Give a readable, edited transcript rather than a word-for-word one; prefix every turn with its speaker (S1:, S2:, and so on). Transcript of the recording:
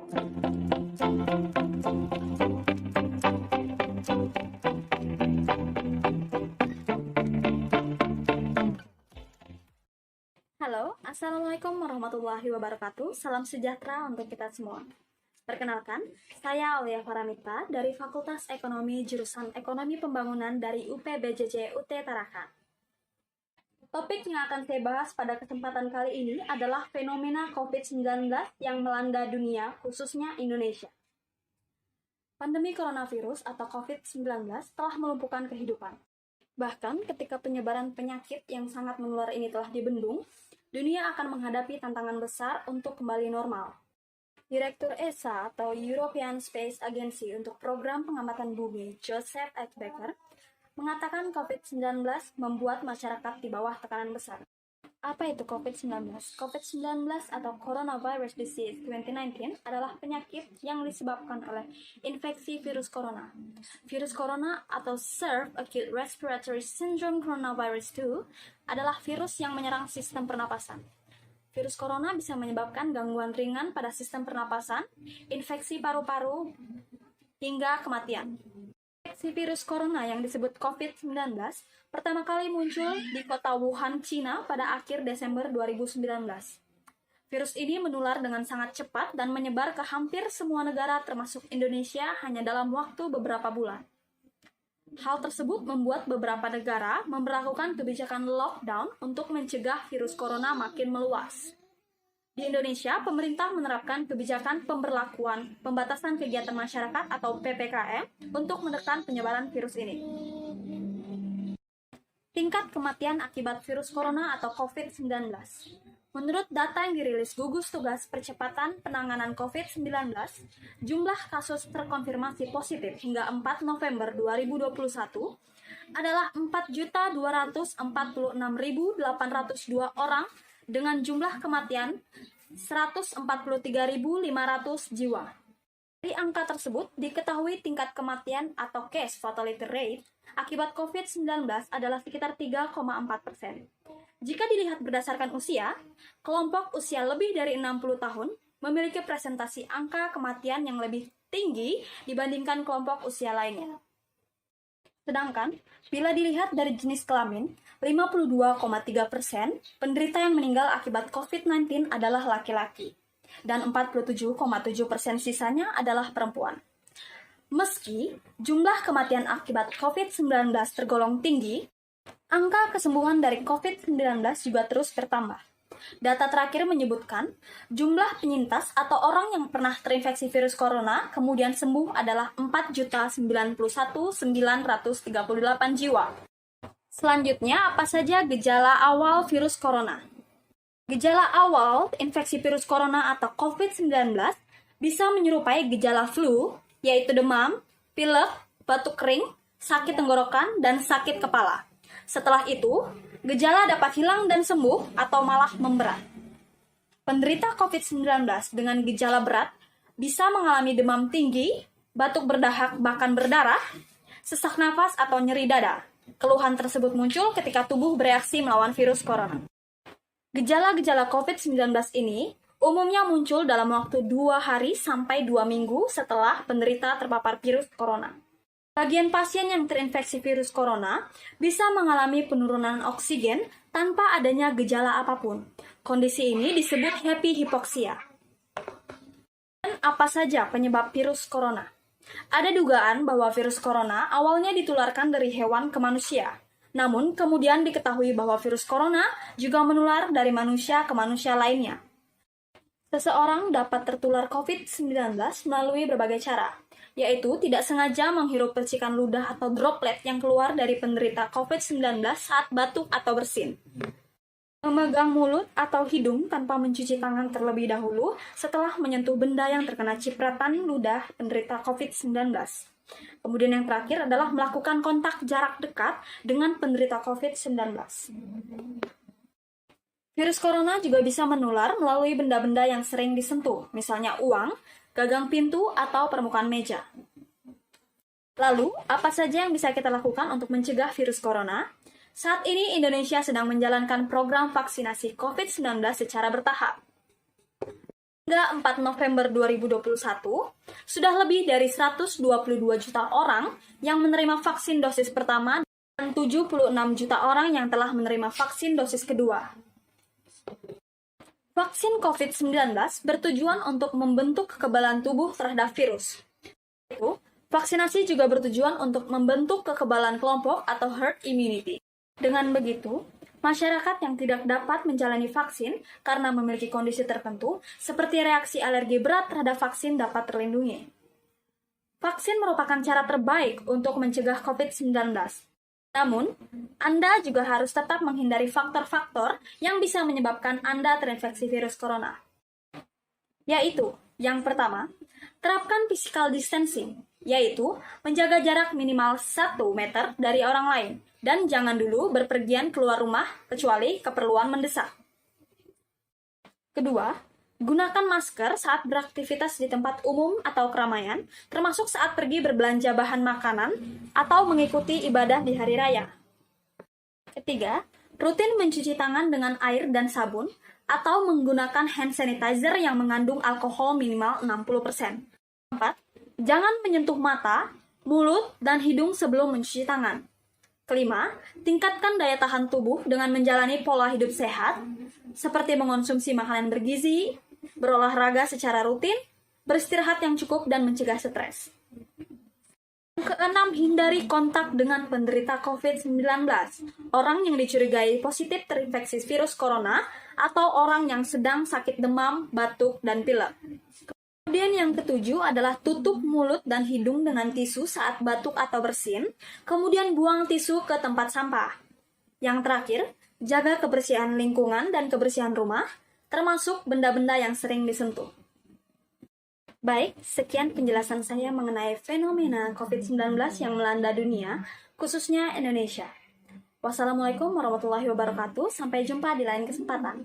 S1: Halo, Assalamualaikum warahmatullahi wabarakatuh. Salam sejahtera untuk kita semua. Perkenalkan, saya Aulia Paramita dari Fakultas Ekonomi jurusan Ekonomi Pembangunan dari UPBJJ UT Tarakan. Topik yang akan saya bahas pada kesempatan kali ini adalah fenomena COVID-19 yang melanda dunia, khususnya Indonesia. Pandemi coronavirus atau COVID-19 telah melumpuhkan kehidupan. Bahkan ketika penyebaran penyakit yang sangat menular ini telah dibendung, dunia akan menghadapi tantangan besar untuk kembali normal. Direktur ESA atau European Space Agency untuk Program Pengamatan Bumi, Joseph H. Becker, mengatakan COVID-19 membuat masyarakat di bawah tekanan besar. Apa itu COVID-19? COVID-19 atau Coronavirus Disease 2019 adalah penyakit yang disebabkan oleh infeksi virus corona. Virus corona atau SARS Acute Respiratory Syndrome Coronavirus 2 adalah virus yang menyerang sistem pernapasan. Virus corona bisa menyebabkan gangguan ringan pada sistem pernapasan, infeksi paru-paru, hingga kematian. Infeksi virus corona yang disebut COVID-19 pertama kali muncul di kota Wuhan, Cina pada akhir Desember 2019. Virus ini menular dengan sangat cepat dan menyebar ke hampir semua negara termasuk Indonesia hanya dalam waktu beberapa bulan. Hal tersebut membuat beberapa negara memberlakukan kebijakan lockdown untuk mencegah virus corona makin meluas. Di Indonesia, pemerintah menerapkan kebijakan pemberlakuan pembatasan kegiatan masyarakat atau PPKM untuk menekan penyebaran virus ini. Tingkat kematian akibat virus corona atau COVID-19. Menurut data yang dirilis Gugus Tugas Percepatan Penanganan COVID-19, jumlah kasus terkonfirmasi positif hingga 4 November 2021 adalah 4.246.802 orang dengan jumlah kematian 143.500 jiwa. Dari angka tersebut, diketahui tingkat kematian atau case fatality rate akibat COVID-19 adalah sekitar 3,4%. Jika dilihat berdasarkan usia, kelompok usia lebih dari 60 tahun memiliki presentasi angka kematian yang lebih tinggi dibandingkan kelompok usia lainnya. Sedangkan, bila dilihat dari jenis kelamin, 52,3% penderita yang meninggal akibat COVID-19 adalah laki-laki, dan 47,7% sisanya adalah perempuan. Meski jumlah kematian akibat COVID-19 tergolong tinggi, angka kesembuhan dari COVID-19 juga terus bertambah. Data terakhir menyebutkan jumlah penyintas atau orang yang pernah terinfeksi virus corona kemudian sembuh adalah 4.091.938 jiwa. Selanjutnya, apa saja gejala awal virus corona? Gejala awal infeksi virus corona atau COVID-19 bisa menyerupai gejala flu, yaitu demam, pilek, batuk kering, sakit tenggorokan, dan sakit kepala. Setelah itu, gejala dapat hilang dan sembuh atau malah memberat. Penderita COVID-19 dengan gejala berat bisa mengalami demam tinggi, batuk berdahak bahkan berdarah, sesak nafas atau nyeri dada. Keluhan tersebut muncul ketika tubuh bereaksi melawan virus corona. Gejala-gejala COVID-19 ini umumnya muncul dalam waktu 2 hari sampai 2 minggu setelah penderita terpapar virus corona. Bagian pasien yang terinfeksi virus corona bisa mengalami penurunan oksigen tanpa adanya gejala apapun. Kondisi ini disebut happy hypoxia. Dan apa saja penyebab virus corona? Ada dugaan bahwa virus corona awalnya ditularkan dari hewan ke manusia. Namun kemudian diketahui bahwa virus corona juga menular dari manusia ke manusia lainnya. Seseorang dapat tertular COVID-19 melalui berbagai cara, yaitu tidak sengaja menghirup percikan ludah atau droplet yang keluar dari penderita COVID-19 saat batuk atau bersin. Memegang mulut atau hidung tanpa mencuci tangan terlebih dahulu setelah menyentuh benda yang terkena cipratan ludah penderita COVID-19. Kemudian yang terakhir adalah melakukan kontak jarak dekat dengan penderita COVID-19. Virus corona juga bisa menular melalui benda-benda yang sering disentuh, misalnya uang, gagang pintu, atau permukaan meja. Lalu, apa saja yang bisa kita lakukan untuk mencegah virus corona? Saat ini Indonesia sedang menjalankan program vaksinasi COVID-19 secara bertahap. Hingga 4 November 2021, sudah lebih dari 122 juta orang yang menerima vaksin dosis pertama dan 76 juta orang yang telah menerima vaksin dosis kedua. Vaksin COVID-19 bertujuan untuk membentuk kekebalan tubuh terhadap virus. Vaksinasi juga bertujuan untuk membentuk kekebalan kelompok atau herd immunity. Dengan begitu, masyarakat yang tidak dapat menjalani vaksin karena memiliki kondisi tertentu, seperti reaksi alergi berat terhadap vaksin dapat terlindungi. Vaksin merupakan cara terbaik untuk mencegah COVID-19. Namun, Anda juga harus tetap menghindari faktor-faktor yang bisa menyebabkan Anda terinfeksi virus corona. Yaitu, yang pertama, terapkan physical distancing, yaitu menjaga jarak minimal 1 meter dari orang lain, dan jangan dulu berpergian keluar rumah kecuali keperluan mendesak. Kedua, gunakan masker saat beraktivitas di tempat umum atau keramaian, termasuk saat pergi berbelanja bahan makanan atau mengikuti ibadah di hari raya. Ketiga, rutin mencuci tangan dengan air dan sabun atau menggunakan hand sanitizer yang mengandung alkohol minimal 60%. Keempat, jangan menyentuh mata, mulut, dan hidung sebelum mencuci tangan. Kelima, tingkatkan daya tahan tubuh dengan menjalani pola hidup sehat, seperti mengonsumsi makanan bergizi, berolahraga secara rutin, beristirahat yang cukup, dan mencegah stres. Keenam, hindari kontak dengan penderita COVID-19, orang yang dicurigai positif terinfeksi virus corona, atau orang yang sedang sakit demam, batuk, dan pilek. Kemudian yang ketujuh adalah tutup mulut dan hidung dengan tisu saat batuk atau bersin, kemudian buang tisu ke tempat sampah. Yang terakhir, jaga kebersihan lingkungan dan kebersihan rumah, termasuk benda-benda yang sering disentuh. Baik, sekian penjelasan saya mengenai fenomena COVID-19 yang melanda dunia, khususnya Indonesia. Wassalamualaikum warahmatullahi wabarakatuh, sampai jumpa di lain kesempatan.